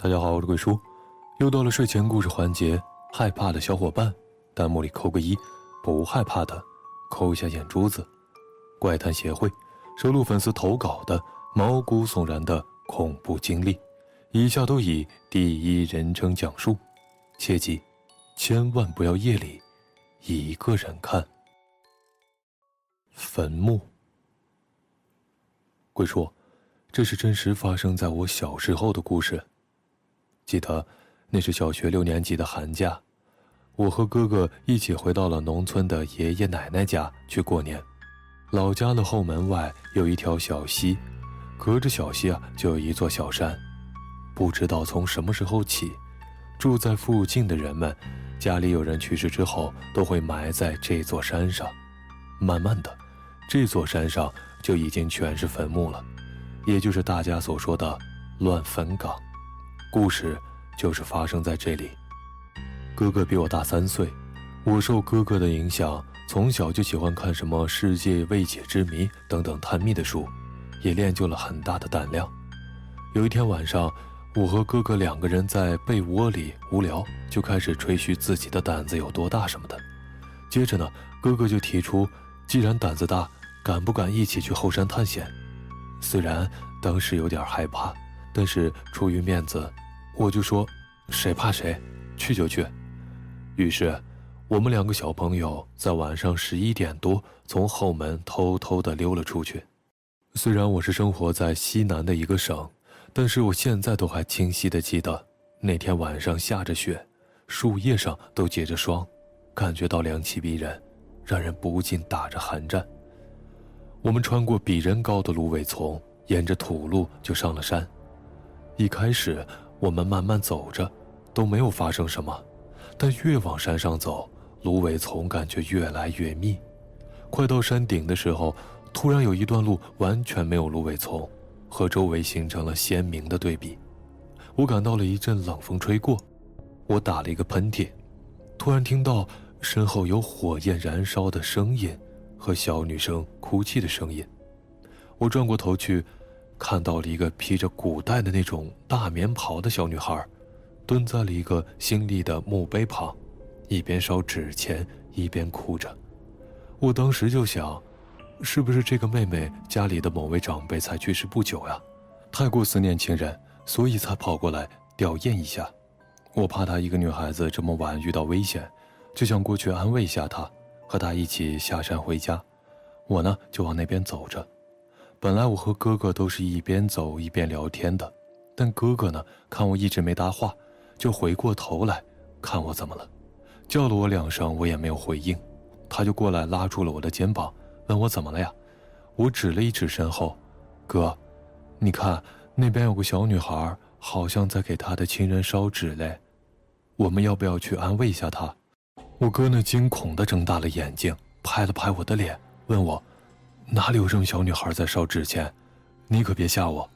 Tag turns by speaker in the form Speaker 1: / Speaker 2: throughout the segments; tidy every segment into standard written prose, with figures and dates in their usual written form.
Speaker 1: 大家好，我是鬼叔，又到了睡前故事环节，害怕的小伙伴弹幕里扣个1，不害怕的扣一下眼珠子。怪谈协会收录粉丝投稿的毛骨悚然的恐怖经历，以下都以第一人称讲述，切记千万不要夜里一个人看。坟墓。鬼叔，这是真实发生在我小时候的故事。记得那是小学6年级的寒假，我和哥哥一起回到了农村的爷爷奶奶家去过年。老家的后门外有一条小溪，隔着小溪就有一座小山。不知道从什么时候起，住在附近的人们家里有人去世之后都会埋在这座山上。慢慢的，这座山上就已经全是坟墓了，也就是大家所说的乱坟岗。故事就是发生在这里。哥哥比我大3岁，我受哥哥的影响，从小就喜欢看什么世界未解之谜等等探秘的书，也练就了很大的胆量。有一天晚上，我和哥哥2个人在被窝里无聊，就开始吹嘘自己的胆子有多大什么的。接着呢，哥哥就提出，既然胆子大，敢不敢一起去后山探险？虽然当时有点害怕，但是出于面子，我就说谁怕谁，去就去。于是我们2个小朋友在晚上11点多从后门偷偷地溜了出去。虽然我是生活在西南的一个省，但是我现在都还清晰地记得，那天晚上下着雪，树叶上都结着霜，感觉到凉气逼人，让人不禁打着寒战。我们穿过比人高的芦苇丛，沿着土路就上了山。一开始我们慢慢走着，都没有发生什么，但越往山上走，芦苇丛感觉越来越密。快到山顶的时候，突然有一段路完全没有芦苇丛，和周围形成了鲜明的对比。我感到了一阵冷风吹过，我打了一个喷嚏，突然听到身后有火焰燃烧的声音和小女生哭泣的声音。我转过头去，看到了一个披着古代的那种大棉袍的小女孩，蹲在了一个新立的墓碑旁，一边烧纸钱一边哭着。我当时就想，是不是这个妹妹家里的某位长辈才去世不久呀？太过思念亲人，所以才跑过来吊唁一下。我怕她一个女孩子这么晚遇到危险，就想过去安慰一下她，和她一起下山回家。我呢就往那边走着。本来我和哥哥都是一边走一边聊天的，但哥哥呢看我一直没搭话，就回过头来看我怎么了，叫了我2声，我也没有回应。他就过来拉住了我的肩膀，问我怎么了呀？我指了一指身后，哥，你看那边有个小女孩，好像在给她的亲人烧纸嘞，我们要不要去安慰一下她？我哥呢惊恐地睁大了眼睛，拍了拍我的脸，问我哪里有这么小女孩在烧纸钱？你可别吓我。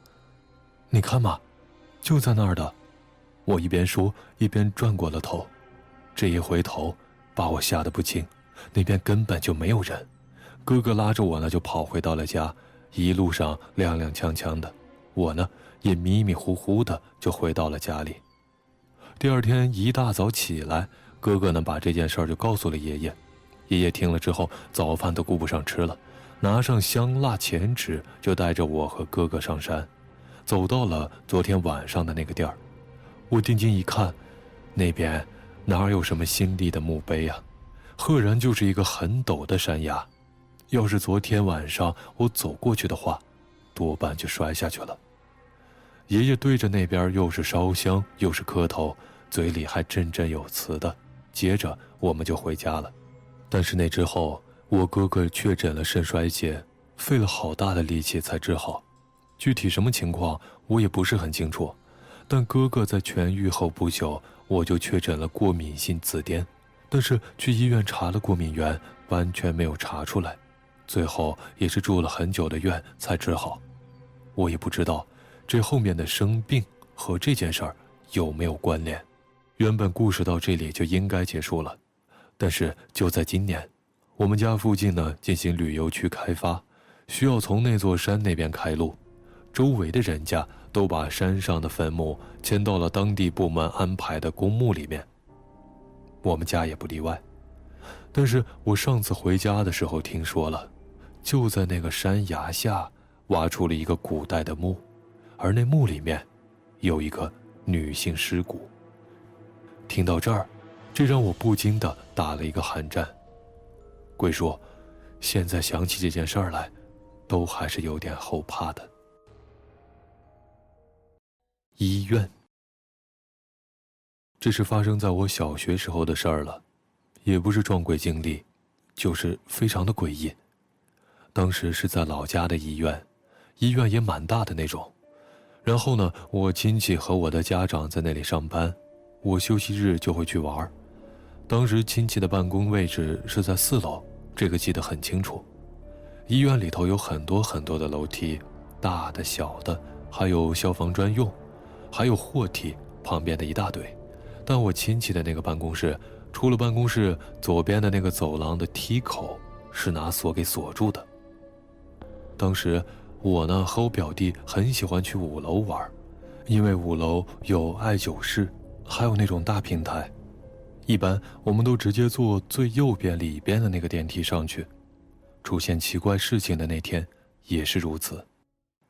Speaker 1: 你看嘛，就在那儿的。我一边说一边转过了头，这一回头把我吓得不轻，那边根本就没有人。哥哥拉着我呢就跑回到了家，一路上踉踉跄跄的，我呢也迷迷糊糊的就回到了家里。第二天一大早起来，哥哥呢把这件事儿就告诉了爷爷。爷爷听了之后，早饭都顾不上吃了，拿上香蜡钱纸就带着我和哥哥上山，走到了昨天晚上的那个地儿。我定睛一看，那边哪有什么新立的墓碑啊，赫然就是一个很陡的山崖。要是昨天晚上我走过去的话，多半就摔下去了。爷爷对着那边又是烧香又是磕头，嘴里还振振有词的。接着我们就回家了。但是那之后，我哥哥确诊了肾衰竭，费了好大的力气才治好。具体什么情况我也不是很清楚，但哥哥在痊愈后不久，我就确诊了过敏性紫癜，但是去医院查了过敏源，完全没有查出来，最后也是住了很久的院才治好。我也不知道这后面的生病和这件事儿有没有关联。原本故事到这里就应该结束了，但是就在今年，我们家附近呢进行旅游区开发，需要从那座山那边开路。周围的人家都把山上的坟墓迁到了当地部门安排的公墓里面，我们家也不例外。但是我上次回家的时候听说了，就在那个山崖下挖出了一个古代的墓，而那墓里面有一个女性尸骨。听到这儿，这让我不禁地打了一个寒战。贵叔，现在想起这件事儿来，都还是有点后怕的。医院，这是发生在我小学时候的事儿了，也不是撞鬼经历，就是非常的诡异。当时是在老家的医院，医院也蛮大的那种。然后呢，我亲戚和我的家长在那里上班，我休息日就会去玩。当时亲戚的办公位置是在4楼，这个记得很清楚。医院里头有很多很多的楼梯，大的小的，还有消防专用，还有货梯，旁边的一大堆。但我亲戚的那个办公室，除了办公室左边的那个走廊的梯口是拿锁给锁住的。当时我呢和我表弟很喜欢去5楼玩，因为5楼有艾灸室，还有那种大平台。一般我们都直接坐最右边里边的那个电梯上去。出现奇怪事情的那天也是如此。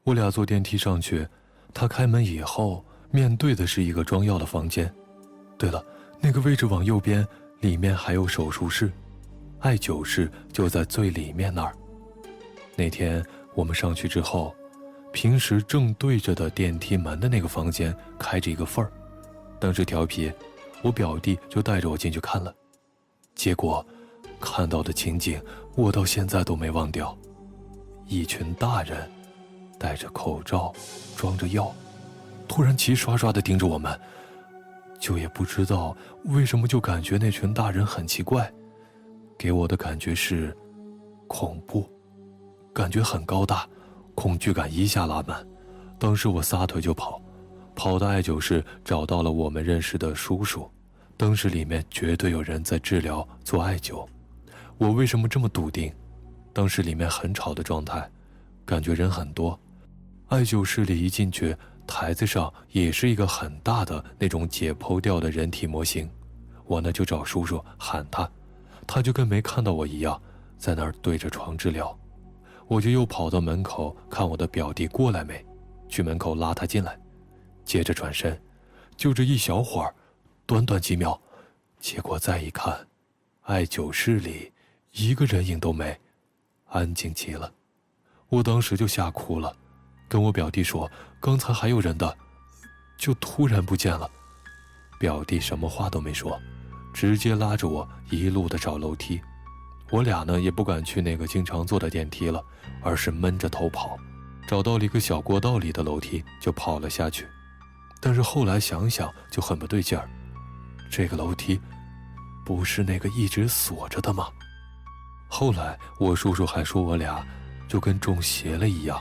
Speaker 1: 我俩坐电梯上去，他开门以后，面对的是一个装药的房间。对了，那个位置往右边，里面还有手术室，艾灸室就在最里面那儿。那天我们上去之后，平时正对着的电梯门的那个房间开着一个缝儿，当时调皮，我表弟就带着我进去看了。结果看到的情景我到现在都没忘掉，一群大人戴着口罩装着药，突然齐刷刷地盯着我们，就也不知道为什么就感觉那群大人很奇怪，给我的感觉是恐怖，感觉很高大，恐惧感一下拉满。当时我撒腿就跑，跑到艾灸室找到了我们认识的叔叔，当时里面绝对有人在治疗做艾灸。我为什么这么笃定？当时里面很吵的状态，感觉人很多。艾灸室里一进去，台子上也是一个很大的那种解剖掉的人体模型。我呢就找叔叔喊他，他就跟没看到我一样，在那儿对着床治疗。我就又跑到门口看我的表弟过来没，去门口拉他进来，接着转身，就这一小会儿，短短几秒，结果再一看，艾灸室里一个人影都没，安静极了。我当时就吓哭了，跟我表弟说刚才还有人的，就突然不见了。表弟什么话都没说，直接拉着我一路的找楼梯。我俩呢也不敢去那个经常坐的电梯了，而是闷着头跑，找到了一个小过道里的楼梯就跑了下去。但是后来想想就很不对劲儿，这个楼梯不是那个一直锁着的吗？后来我叔叔还说我俩就跟中邪了一样，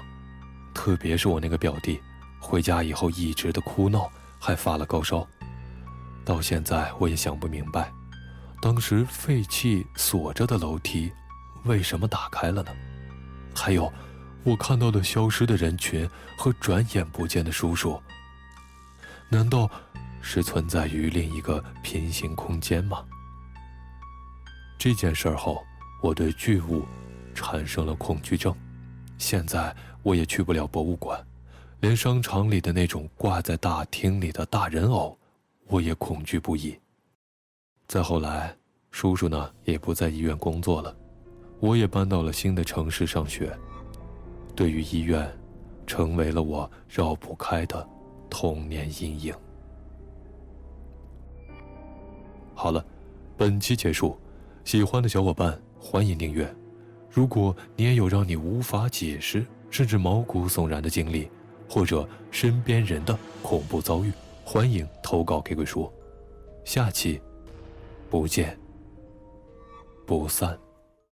Speaker 1: 特别是我那个表弟，回家以后一直的哭闹，还发了高烧。到现在我也想不明白，当时废弃锁着的楼梯为什么打开了呢？还有我看到的消失的人群和转眼不见的叔叔，难道是存在于另一个平行空间吗？这件事后，我对巨物产生了恐惧症。现在我也去不了博物馆，连商场里的那种挂在大厅里的大人偶，我也恐惧不已。再后来，叔叔呢也不在医院工作了，我也搬到了新的城市上学。对于医院，成为了我绕不开的童年阴影。好了，本期结束，喜欢的小伙伴欢迎订阅。如果你也有让你无法解释甚至毛骨悚然的经历，或者身边人的恐怖遭遇，欢迎投稿给鬼叔。下期不见不散。